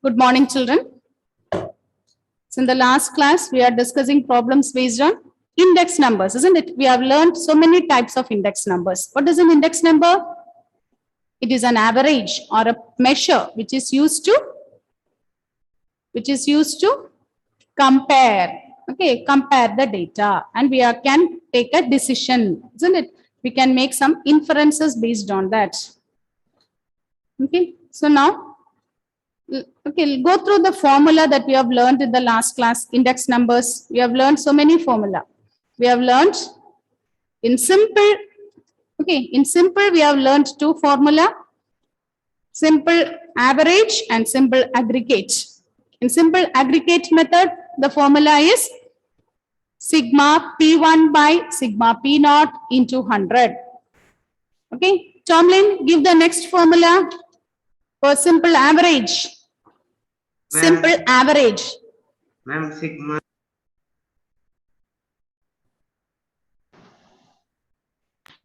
Good morning, children. So in the last class, we are discussing problems based on index numbers, isn't it? We have learned so many types of index numbers. What is an index number? It is an average or a measure which is used to compare. Okay, compare the data, and can take a decision, isn't it? We can make some inferences based on that. Okay, so now, okay, go through the formula that we have learned in the last class, index numbers. We have learned so many formula. We have learned in simple, we have learned two formula, simple average and simple aggregate. In simple aggregate method, the formula is sigma P1 by sigma P0 into 100. Okay, Tomlin, give the next formula for simple average. Simple average. Ma'am,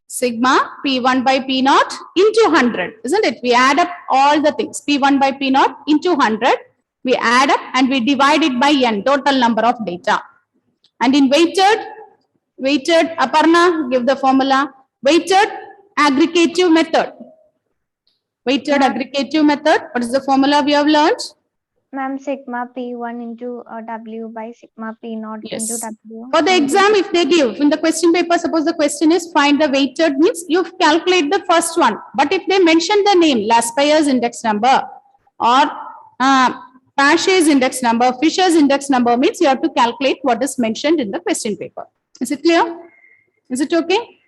sigma P1 by P0 into 100, isn't it? We add up all the things. P1 by P0 into 100. We add up and we divide it by n, total number of data. And in weighted, Aparna, give the formula. Weighted aggregative method. Weighted aggregative method. What is the formula we have learned? Ma'am, sigma P1 into W by sigma P0 Yes. into W. For the exam, if they give in the question paper, suppose the question is find the weighted, means you calculate the first one. But if they mention the name, Laspeyres index number or Paget's index number, Fisher's index number, means you have to calculate what is mentioned in the question paper. Is it clear? Is it okay?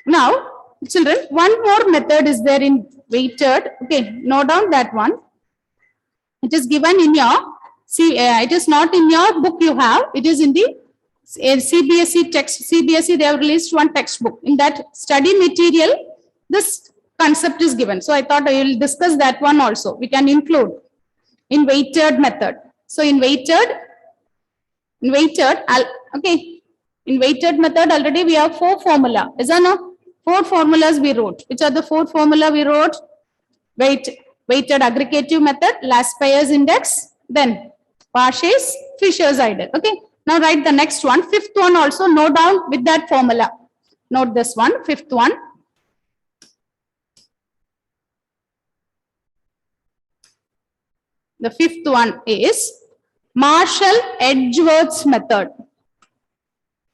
Now, children, one more method is there in weighted. Okay, note down that one. It is given in your, it is not in your book you have, it is in the CBSE text. CBSE, they have released one textbook. In that study material, this concept is given. So I thought I will discuss that one also. We can include in weighted method. So in weighted method already we have 4 formula. Is that no? 4 formulas we wrote. Which are the 4 formula we wrote? Weighted aggregative method, Laspeyres index, then Paget's, Fisher's ideal. Okay. Now write the next one. 5th one also note down with that formula. Note this one, 5th one. The 5th one is Marshall-Edgeworth method.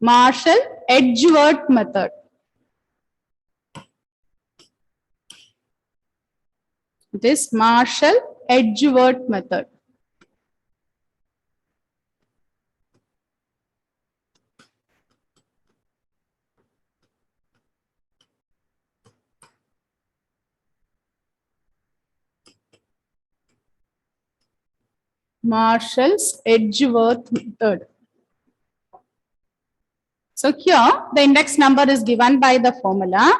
Marshall-Edgeworth method. It is Marshall-Edgeworth method. Marshall's Edgeworth method. So here the index number is given by the formula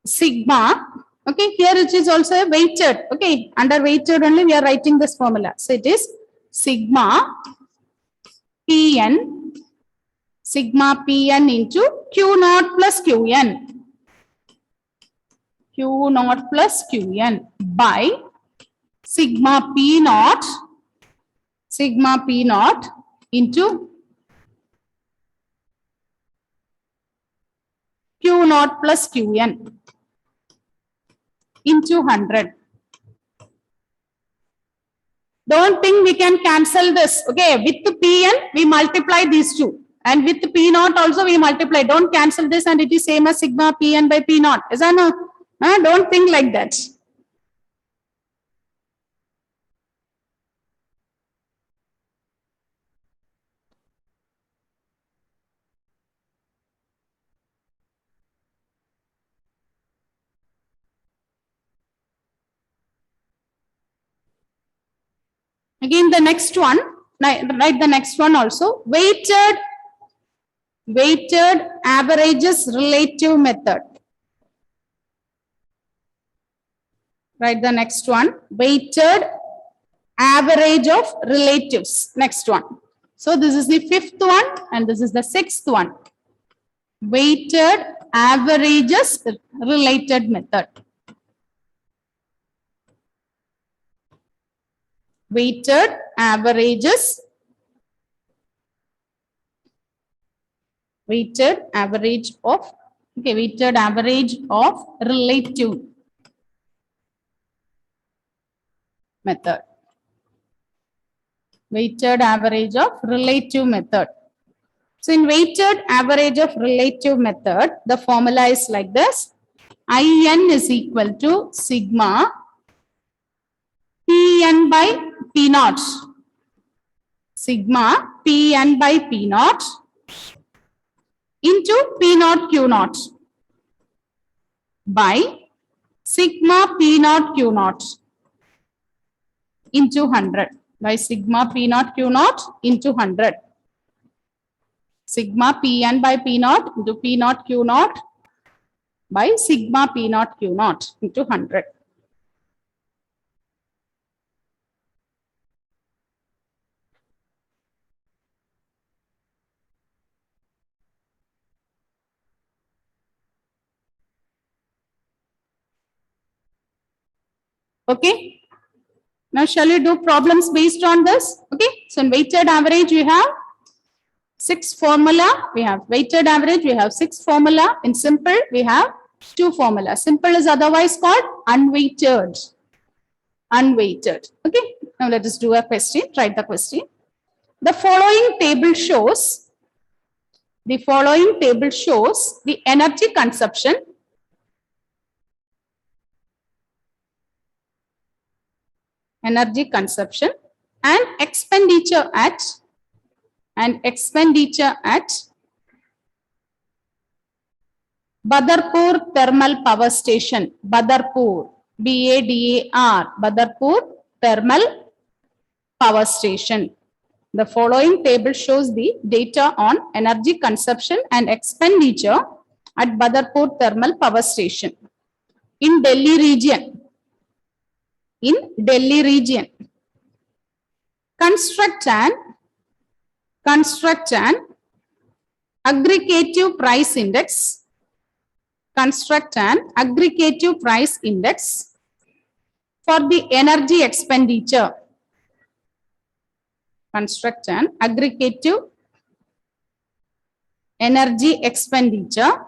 sigma. Okay, here it is also a weighted. Okay, under weighted only we are writing this formula. So it is sigma Pn into Q0 plus Qn. Q0 plus Qn by sigma P0 into Q0 plus Qn into 100. Don't think we can cancel this. Okay, with Pn we multiply these two, and with P0 also we multiply. Don't cancel this, and it is same as sigma Pn by P0. Is that no? Don't think like that. Again, the next one, write the next one also. Weighted averages relative method. Write the next one. Weighted average of relatives. Next one. So this is the 5th one and this is the 6th one. Weighted averages related method. weighted averages, weighted average of, okay, weighted average of relative method. Weighted average of relative method. So in weighted average of relative method, the formula is like this. In is equal to sigma Pn by P naught. Sigma Pn by P naught into P naught Q naught by sigma P naught Q naught into 100 by sigma P naught Q naught into 100. Sigma Pn by P naught into P naught Q naught by sigma P naught Q naught into 100. Okay. Now shall we do problems based on this? Okay. So in weighted average, we have 6 formula. We have weighted average. We have 6 formula. In simple, we have 2 formula. Simple is otherwise called unweighted. Unweighted. Okay. Now let us do a question. Write the question. The following table shows the energy consumption and expenditure at Badarpur Thermal Power Station. Badarpur, BADAR, Badarpur Thermal Power Station. The following table shows the data on energy consumption and expenditure at Badarpur Thermal Power Station in Delhi region. Construct an aggregative price index. Construct an aggregative price index for the energy expenditure. Construct an aggregative energy expenditure.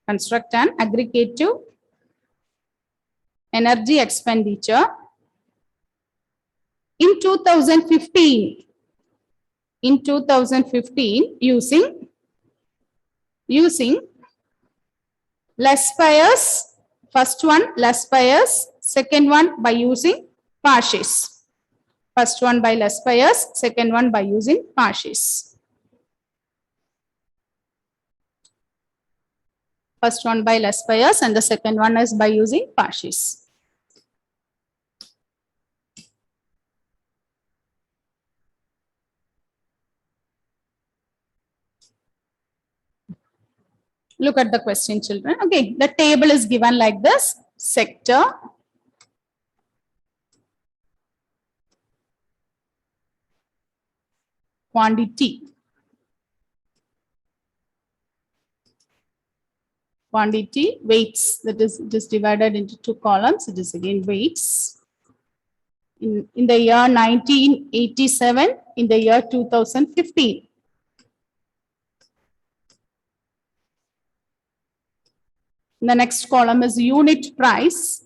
Construct an aggregative energy expenditure in 2015. In 2015 using less bias. First one less bias, second one by using Parshis. First one by less bias, second one by using Parshis. First one by less bias and the second one is by using Parshis. Look at the question, children. Okay, the table is given like this. Sector, quantity, weights. That is, it is divided into 2 columns. It is again weights. In the year 1987, in the year 2015. The next column is unit price.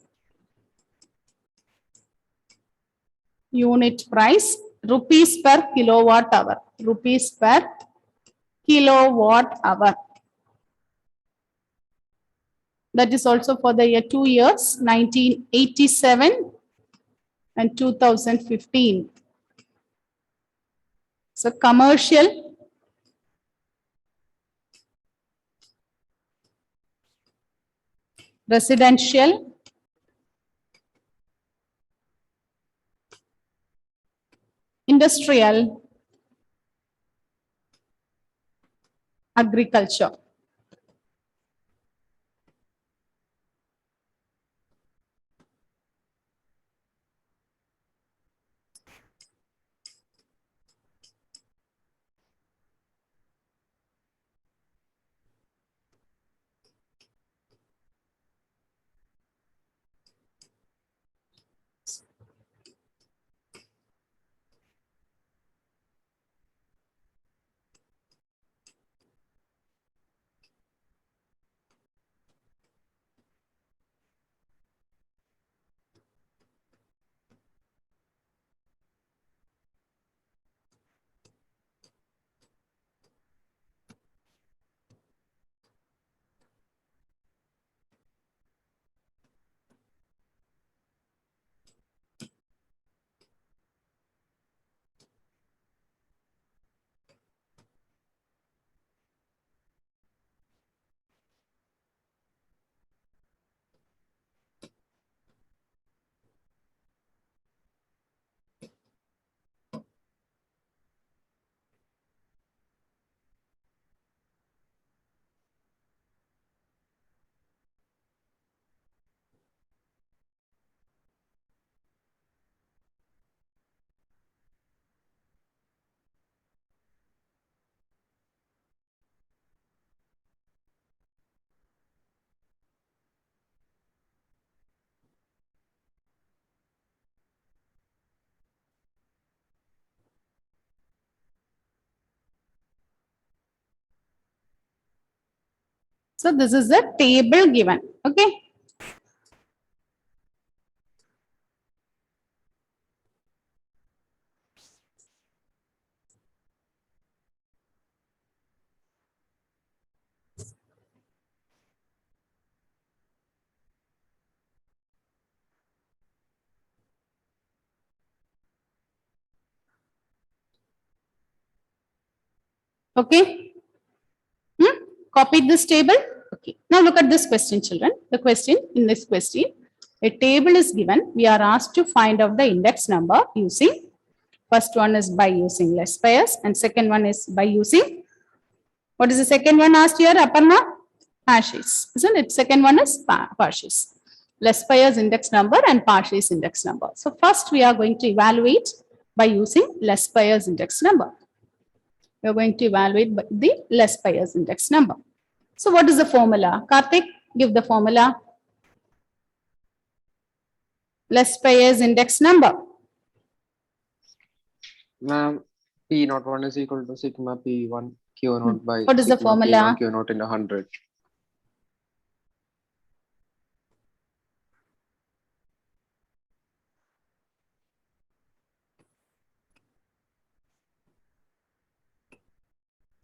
Unit price, rupees per kilowatt hour. Rupees per kilowatt hour. That is also for the year 2 years, 1987 and 2015. So commercial, residential, industrial, agriculture. So this is the table given. Okay. Okay. Copied this table. Okay. Now look at this question, children. The question in this question, a table is given. We are asked to find out the index number using, first one is by using less pairs and second one is by using, what is the second one asked here, Aparna? Parses, isn't it? Second one is parses. Less pairs index number and parses index number. So first we are going to evaluate by using less pairs index number. We are going to evaluate by the less pairs index number. So what is the formula? Karthik, give the formula. Less pairs index number. Ma'am, P naught 1 is equal to sigma P1 Q naught by What is the sigma formula? P1 Q naught in 100.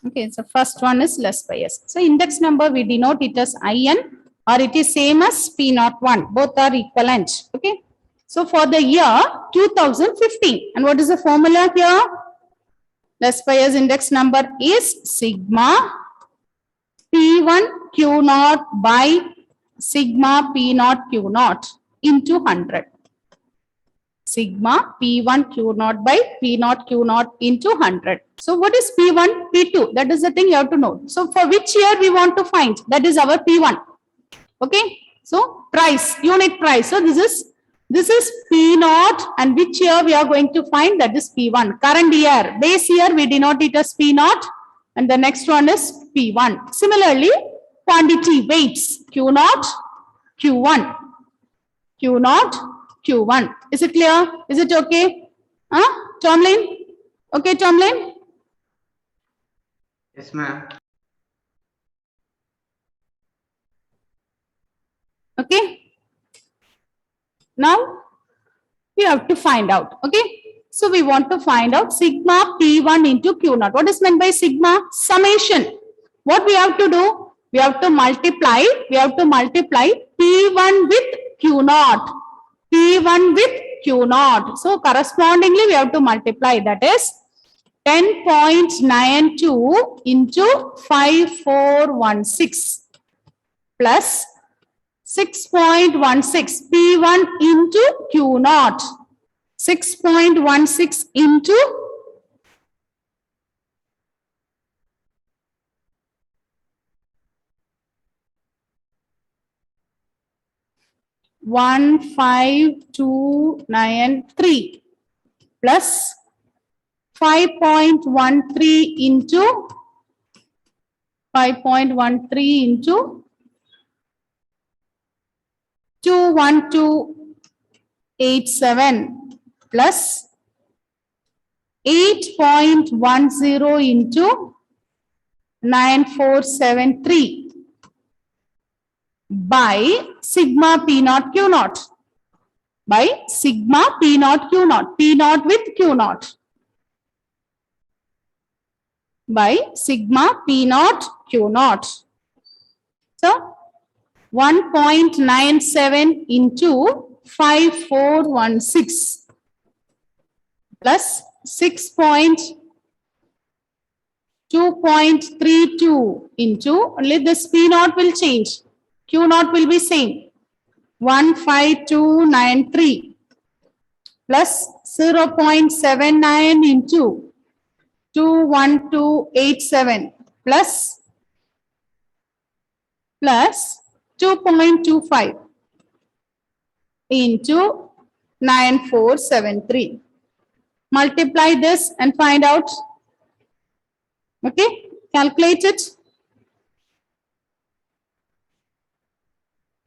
Okay, so first one is less pairs. So index number we denote it as IN or it is same as P01. Both are equivalent. Okay. So for the year 2015, and what is the formula here? Less pairs index number is sigma P1 Q0 by sigma P0 Q0 into 100. Sigma P1 Q0 by P0 Q0 into 100. So what is P1, P2? That is the thing you have to know. So for which year we want to find? That is our P1. Okay. So price, unit price. So this is P0 and which year we are going to find? That is P1. Current year, base year we denote it as P0 and the next one is P1. Similarly, quantity weights Q0, Q1, Q0, Q1. Is it clear? Is it okay? Huh? Tomlin? Okay, Tomlin? Yes, ma'am. Okay. Now, we have to find out. Okay. So, we want to find out sigma P1 into Q0. What is meant by sigma? Summation. What we have to do? We have to multiply. We have to multiply P1 with Q0. P1 with Q0. So, correspondingly, we have to multiply. That is 10.92 into 5416 plus 6.16 P1 into Q0. 6.16 into 15293 plus 5.13 into 21287 plus 8.10 into 9473 by sigma P0 Q0 by sigma P0 Q0, P0 with Q0 by sigma P0 Q0. So 1.97 into 5416 plus 2.32 into, only this P0 will change, Q0 will be same, 15293 plus 0.79 into 21287 plus 2.25 into 9473. Multiply this and find out. Okay, calculate it.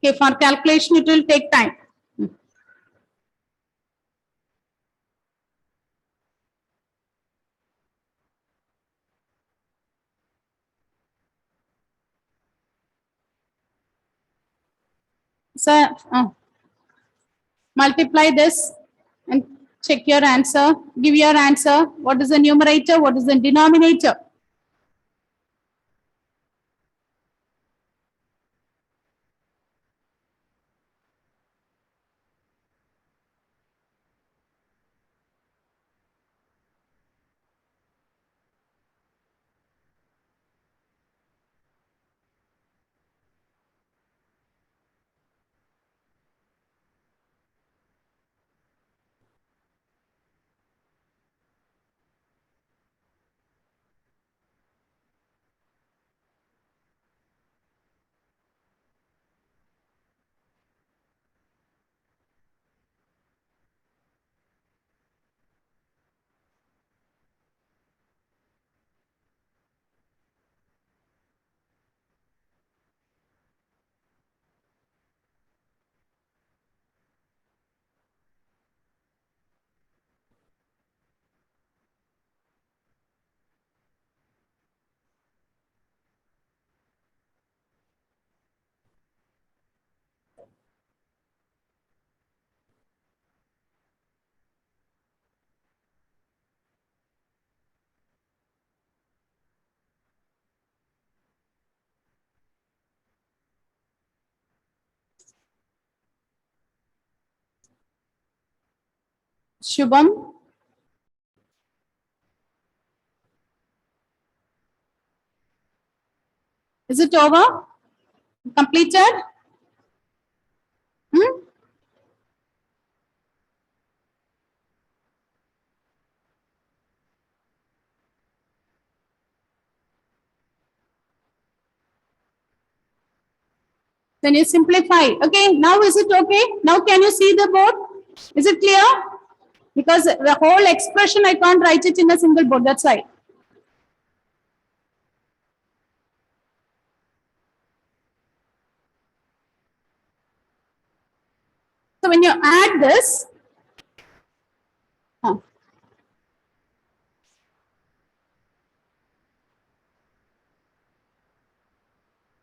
Okay, for calculation it will take time. So multiply this and check your answer. Give your answer. What is the numerator? What is the denominator? Shubham. Is it over? Completed? Hmm? Then you simplify. Okay, now is it okay? Now can you see the board? Is it clear? Because the whole expression I can't write it in a single board. That's why. So when you add this,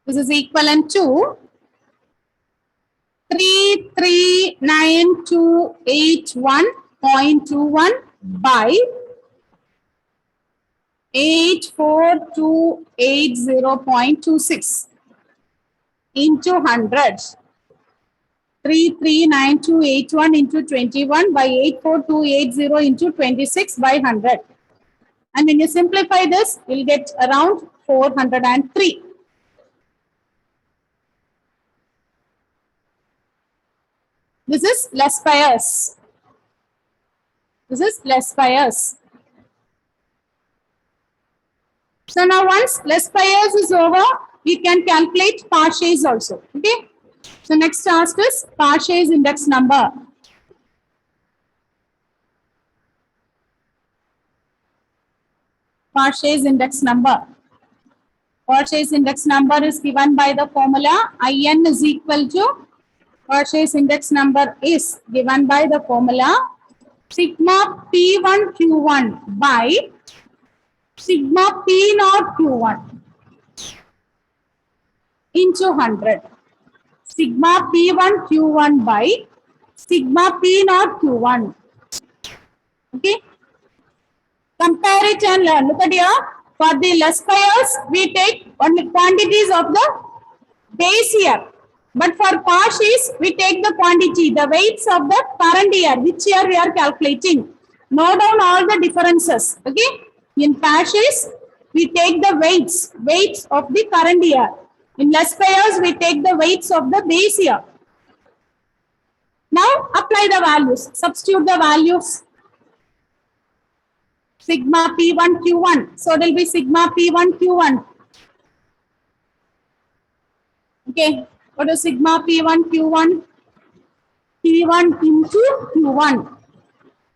this is equivalent to 339,281.21 by 84280.26 into 100. 339,281 into 21 by 84280 into 26 by 100. And when you simplify this, you'll get around 403. This is less bias. This is less bias. So now once less bias is over, we can calculate Parshay's also. Okay. So next task is Parshay's index number. Parshay's index number. Parshay's index number is given by the formula In is equal to Parshay's index number is given by the formula sigma P1 Q1 by sigma P0 Q1 into 100. Sigma P1 Q1 by sigma P0 Q1. Okay. Compare it and learn. Look at here. For the less bias, we take only quantities of the base year. But for Parshay's, we take the quantity, the weights of the current year, which year we are calculating. Note down all the differences. Okay. In Parshay's, we take the weights of the current year. In less bias, we take the weights of the base year. Now apply the values. Substitute the values. Sigma P1 Q1. So it will be sigma P1 Q1. Okay. What is sigma P1 Q1? P1 into Q1.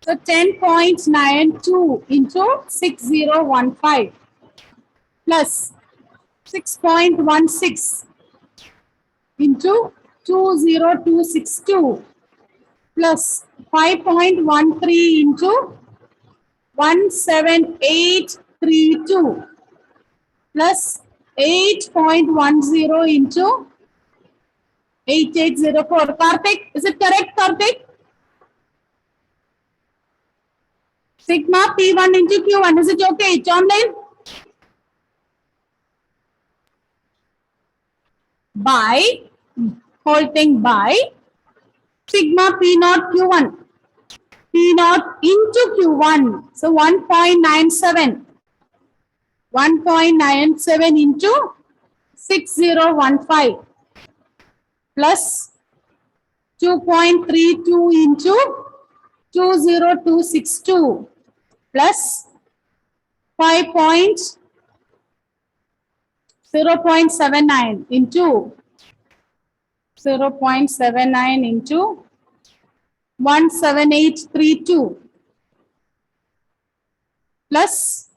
So 10.92 into 6015 plus 6.16 into 20262 plus 5.13 into 17832 plus 8.10 into 8804. Karthik, is it correct, Karthik? Sigma P1 into Q1. Is it okay? Tomlin? By, whole thing by sigma P naught Q1. P naught into Q1. So 1.97. 1.97 into 6015 plus 2.32 into 20262 plus 0.79 into 0.79 into 17832 plus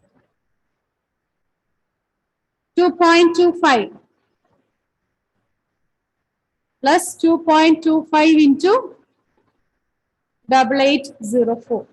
2.25 plus 2.25 into 8804.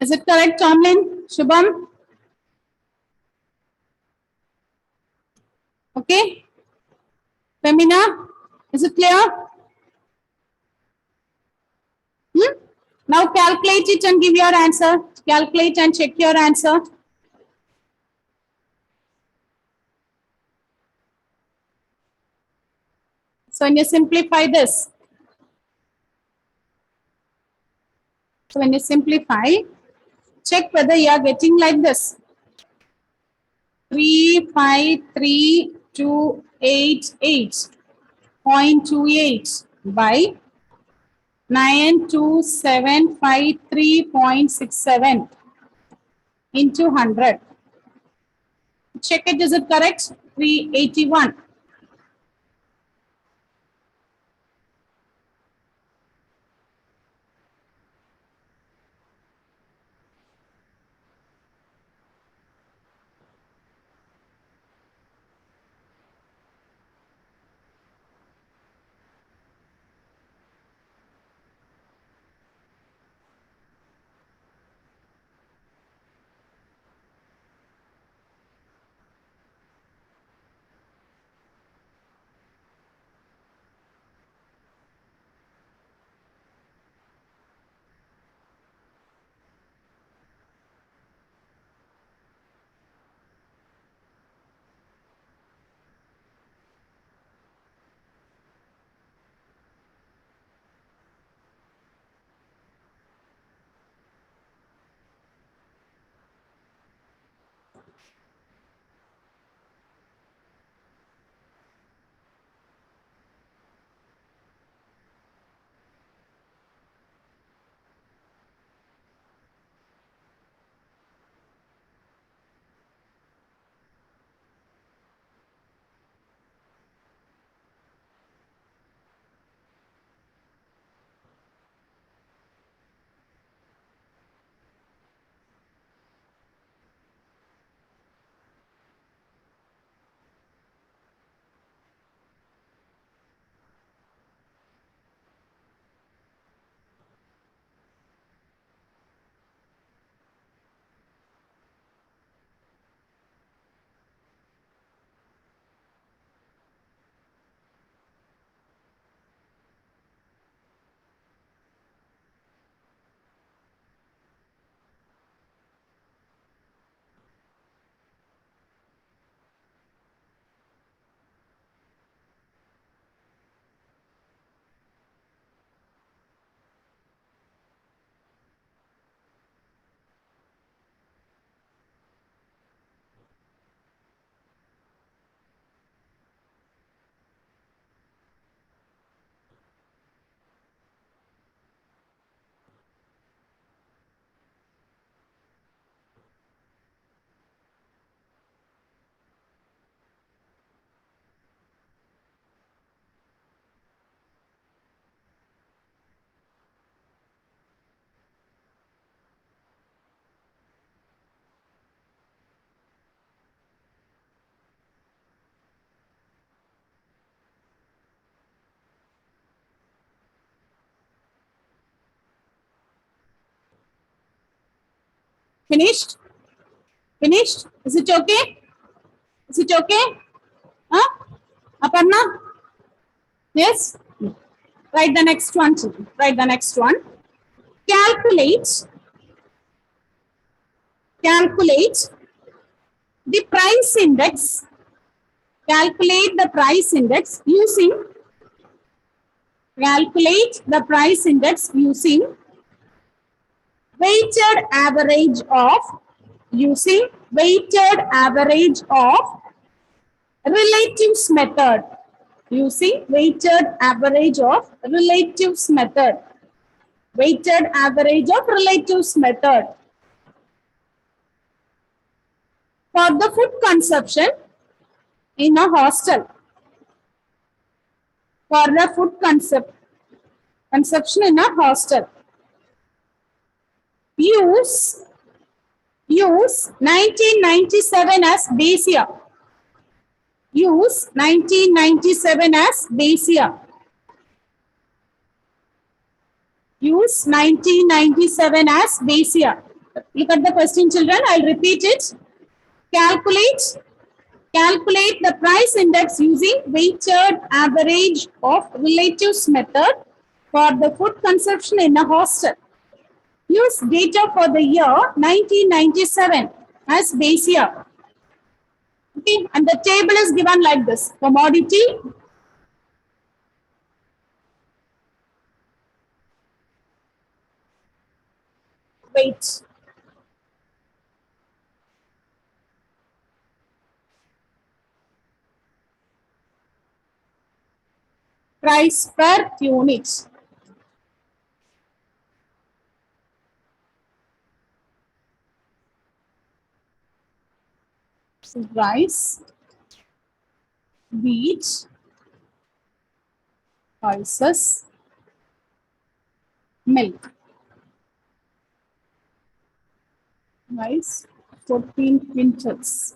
Is it correct, Tomlin? Shubham? Okay. Femina, is it clear? Now calculate it and give your answer. Calculate and check your answer. So when you simplify this, check whether you are getting like this. 353,288.28 by 92753.67 into 100. Check it, is it correct? 381. Finished? Finished? Is it okay? Is it okay? Huh? Aparna? Yes? Write the next one. Children. Write the next one. Calculate the price index. Calculate the price index using weighted average of relatives method. Using weighted average of relatives method. Weighted average of relatives method. For the food consumption in a hostel. For the food consumption in a hostel. Use 1997 as base year. Use 1997 as base year. Use 1997 as base year. Look at the question, children. I'll repeat it. Calculate the price index using weighted average of relatives method for the food consumption in a hostel. Use data for the year 1997 as base year. Okay, and the table is given like this. Commodity, weight. Price per unit. Rice, wheat, pulses, milk. Rice, 14 quintals.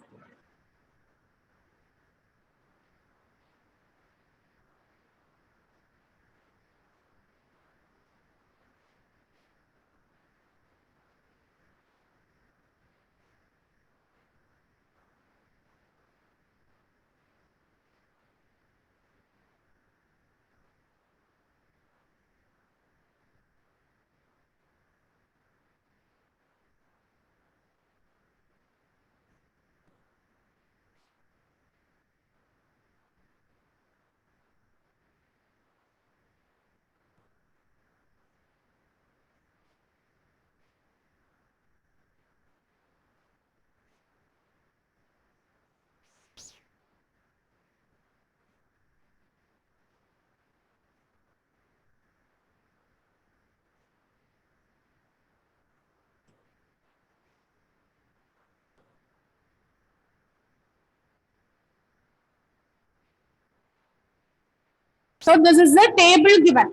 So this is the table given.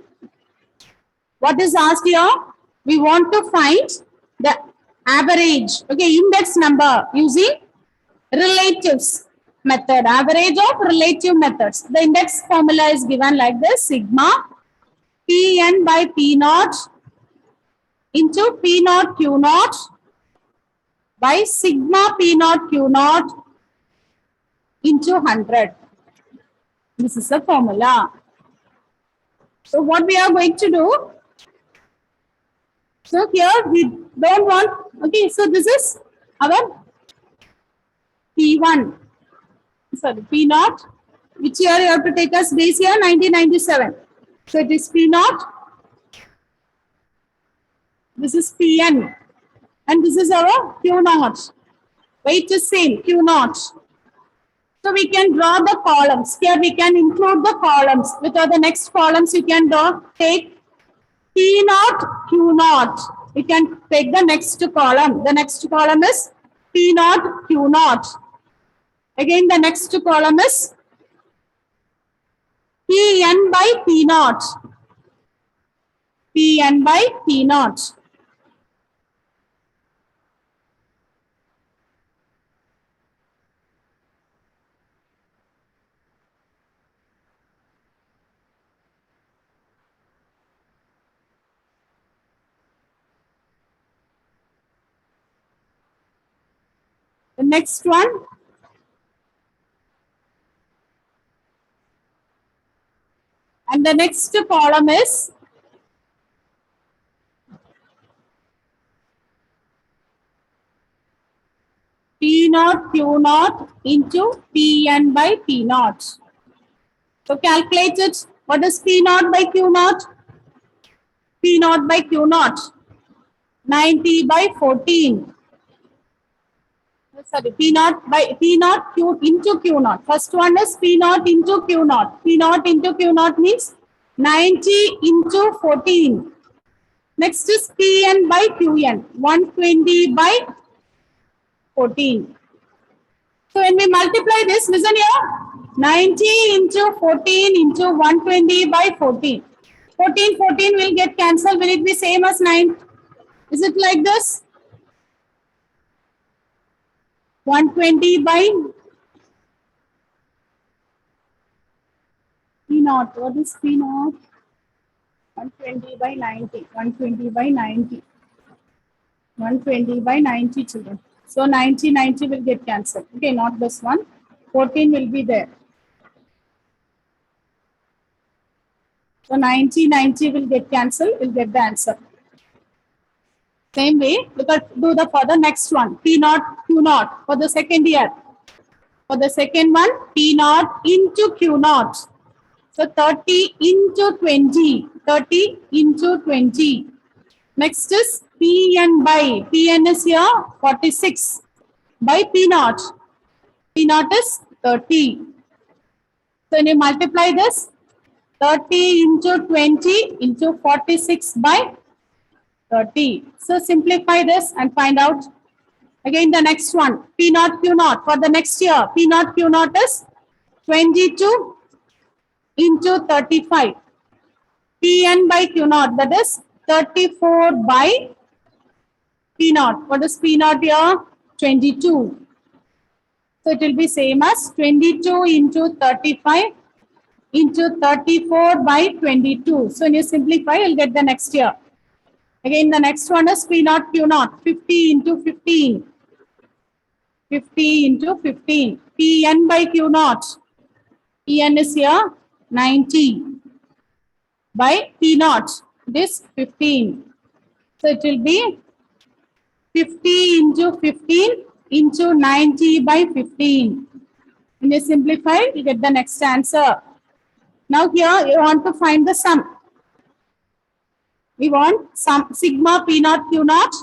What is asked here? We want to find the average, okay, index number using relatives method, average of relative methods. The index formula is given like this: sigma Pn by P naught into P naught Q naught by sigma P naught Q naught into 100. This is the formula. So what we are going to do? So here we don't want, okay, so this is our P1, sorry, P naught, which year you have to take as base year 1997. So it is P naught, this is Pn, and this is our Q naught. Weight is same, Q naught. So we can draw the columns. Here we can include the columns. With the next columns, you can draw, take P naught, Q naught. We can take the next column. The next column is P naught, Q naught. Again, the next column is Pn by P naught. Pn by P naught. The next one. And the next column is P naught Q naught into Pn by P naught. So calculate it. What is P naught by Q naught? P naught by Q naught. 90 by 14. Sorry, P naught by P naught Q into Q naught. First one is P naught into Q naught. P naught into Q naught means 90 into 14. Next is Pn by Qn. 120 by 14. So when we multiply this, listen here. 90 into 14 into 120 by 14. 14 will get cancelled. Will it be same as 9? Is it like this? 120 by P naught. What is P naught? 120 by 90. 120 by 90. 120 by 90 children. So 90 will get cancelled. Okay, not this one. 14 will be there. So 90 will get cancelled. We'll get the answer. Same way, look at do the for the next one. P naught Q naught for the second year. For the second one, P naught into Q naught. So 30 into 20. 30 into 20. Next is Pn by. Pn is here 46 by P naught. P naught is 30. So when you multiply this, 30 into 20 into 46 by 30. So simplify this and find out. Again the next one, P naught Q naught for the next year. P naught Q naught is 22 into 35. Pn by Q naught, that is 34 by P naught. What is P naught here? 22. So it will be same as 22 into 35 into 34 by 22. So when you simplify, you'll get the next year. Again, the next one is P naught Q naught, 50 into 15. 50 into 15. Pn by Q naught. Pn is here 90 by P naught. This 15. So it will be 50 into 15 into 90 by 15. When you simplify, you get the next answer. Now here you want to find the sum. We want sum sigma P naught Q naught.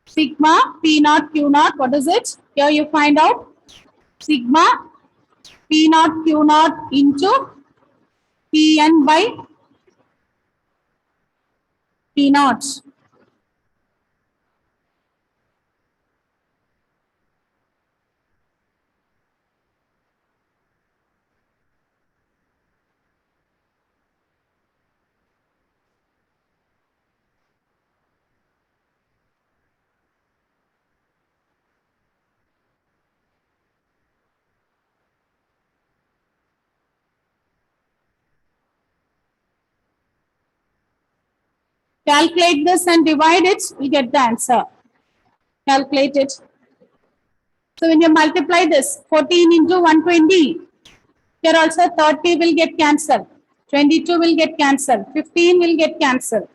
Sigma P naught Q naught. What is it? Here you find out sigma P naught Q naught into Pn by P naught. Calculate this and divide it, you get the answer. Calculate it. So when you multiply this, 14 into 120, here also 30 will get cancelled, 22 will get cancelled, 15 will get cancelled.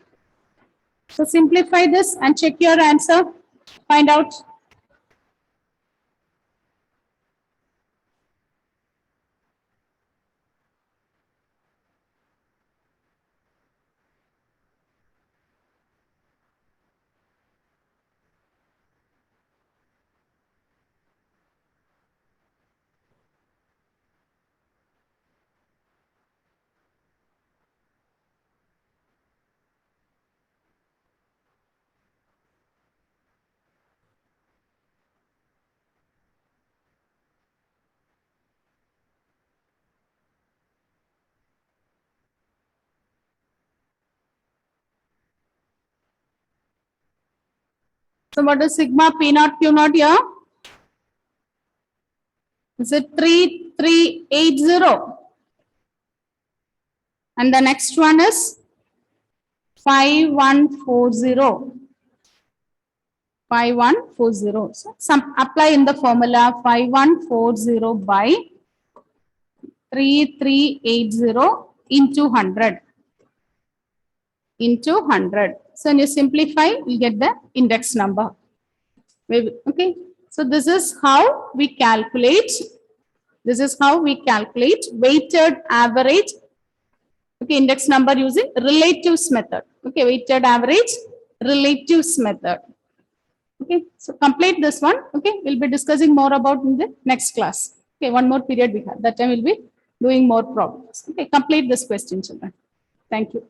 So simplify this and check your answer, find out. So what is sigma P naught Q naught here? Is it 3380? And the next one is 5140. 5140. So some apply in the formula 5140 by 3380 into 100 into 100. So when you simplify, you get the index number. Okay. So this is how we calculate. This is how we calculate weighted average. Okay, index number using relatives method. Okay, weighted average relatives method. Okay, so complete this one. Okay, we'll be discussing more about in the next class. Okay, one more period we have. That time we'll be doing more problems. Okay, complete this question, children. Thank you.